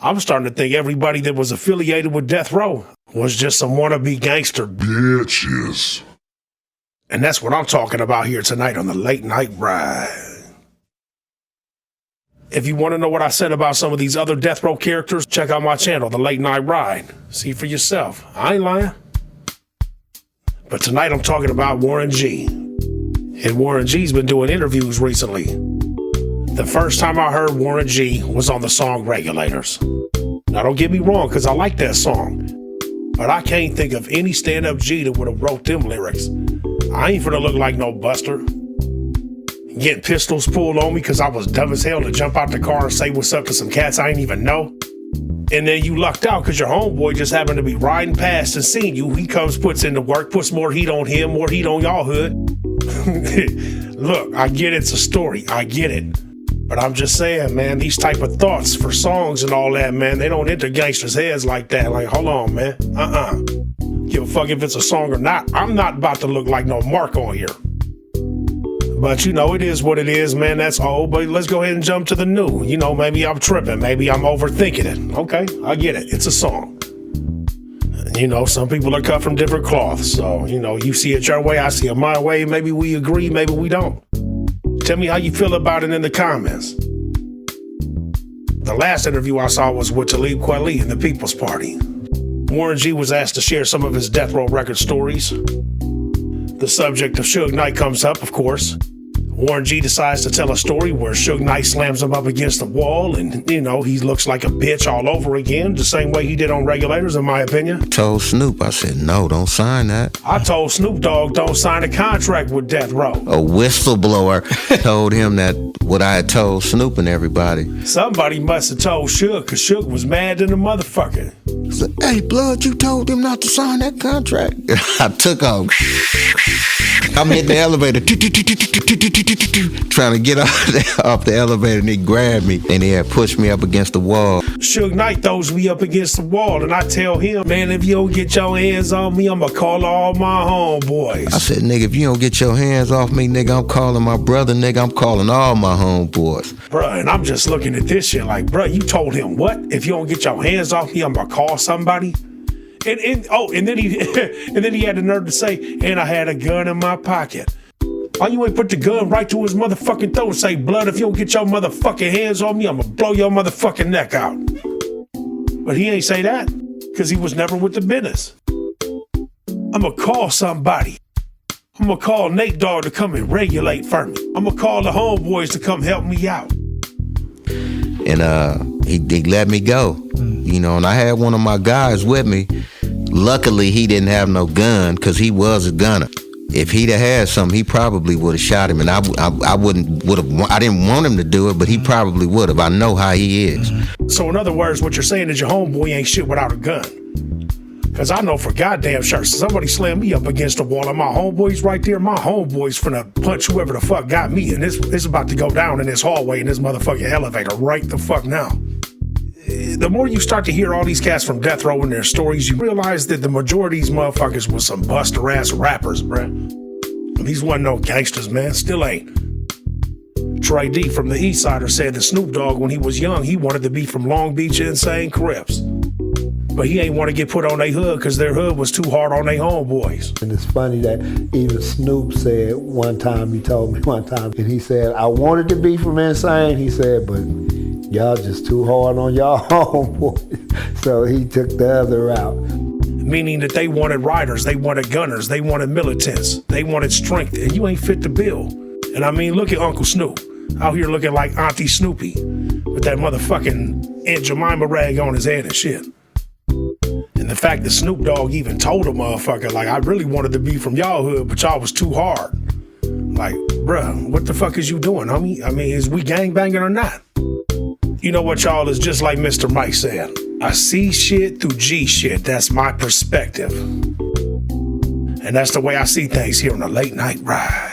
I'm starting to think everybody that was affiliated with Death Row was just some wannabe gangster bitches. And that's what I'm talking about here tonight on the Late Night Ride. If you want to know what I said about some of these other Death Row characters, check out my channel, The Late Night Ride. See for yourself. I ain't lying. But tonight I'm talking about Warren G. And Warren G's been doing interviews recently. The first time I heard Warren G was on the song Regulators. Now don't get me wrong, because I like that song. But I can't think of any stand-up G that would have wrote them lyrics. I ain't finna look like no buster. Getting pistols pulled on me because I was dumb as hell to jump out the car and say what's up to some cats I ain't even know. And then you lucked out because your homeboy just happened to be riding past and seen you. He comes, puts in the work, puts more heat on him, more heat on y'all hood. Look, I get it's a story. I get it. But I'm just saying, man, these type of thoughts for songs and all that, man, they don't enter gangsters' heads like that. Like, hold on, man. Give a fuck if it's a song or not. I'm not about to look like no Mark on here. But, you know, it is what it is, man. That's old. But let's go ahead and jump to the new. You know, maybe I'm tripping. Maybe I'm overthinking it. Okay, I get it. It's a song. You know, some people are cut from different cloths. So, you know, you see it your way, I see it my way. Maybe we agree, maybe we don't. Tell me how you feel about it in the comments. The last interview I saw was with Talib Kweli in the People's Party. Warren G was asked to share some of his Death Row Record stories. The subject of Suge Knight comes up, of course. Warren G decides to tell a story where Suge Knight slams him up against the wall and, you know, he looks like a bitch all over again, the same way he did on Regulators, in my opinion. I told Snoop, I said, no, don't sign that. I told Snoop Dogg, don't sign a contract with Death Row. A whistleblower told him that what I had told Snoop and everybody. Somebody must have told Suge, because Suge was mad than a motherfucker. I said, hey, Blood, you told him not to sign that contract. I took off. I'm hitting the elevator, trying to get off the elevator, and he grabbed me, and he had pushed me up against the wall. Suge Knight throws me up against the wall, and I tell him, man, if you don't get your hands on me, I'm gonna call all my homeboys. I said, nigga, if you don't get your hands off me, nigga, I'm calling my brother, nigga, I'm calling all my homeboys. Bruh, and I'm just looking at this shit like, bruh, you told him what? If you don't get your hands off me, I'm gonna call somebody? And then he had the nerve to say, and I had a gun in my pocket. Why you ain't put the gun right to his motherfucking throat and say, Blood, if you don't get your motherfucking hands on me, I'm gonna blow your motherfucking neck out. But he ain't say that, because he was never with the business. I'm gonna call somebody. I'm gonna call Nate Dogg to come and regulate for me. I'm gonna call the homeboys to come help me out. And he let me go, you know, and I had one of my guys with me. Luckily, he didn't have no gun because he was a gunner. If he'd have had something, he probably would have shot him, and I didn't want him to do it, but he probably would have. I know how he is. So in other words, what you're saying is your homeboy ain't shit without a gun. Because I know for goddamn sure, somebody slammed me up against the wall and my homeboy's right there, my homeboy's finna punch whoever the fuck got me, and it's about to go down in this hallway in this motherfucking elevator right the fuck now. The more you start to hear all these cats from Death Row and their stories, you realize that the majority of these motherfuckers was some buster-ass rappers, bruh. These wasn't no gangsters, man. Still ain't. Trey D from the East Sider said that Snoop Dogg, when he was young, he wanted to be from Long Beach Insane Crips. But he ain't want to get put on their hood because their hood was too hard on their homeboys. And it's funny that even Snoop said one time, he told me one time, and he said, I wanted to be from Insane, he said, but y'all just too hard on y'all homeboys. So he took the other route. Meaning that they wanted riders, they wanted gunners, they wanted militants, they wanted strength, and you ain't fit the bill. And I mean, look at Uncle Snoop, out here looking like Auntie Snoopy, with that motherfucking Aunt Jemima rag on his head and shit. And the fact that Snoop Dogg even told a motherfucker, like, I really wanted to be from y'all hood, but y'all was too hard. Like, bruh, what the fuck is you doing, homie? I mean, is we gangbanging or not? You know what, y'all, is just like Mr. Mike said. I see shit through G shit. That's my perspective. And that's the way I see things here on the Late Night Ride.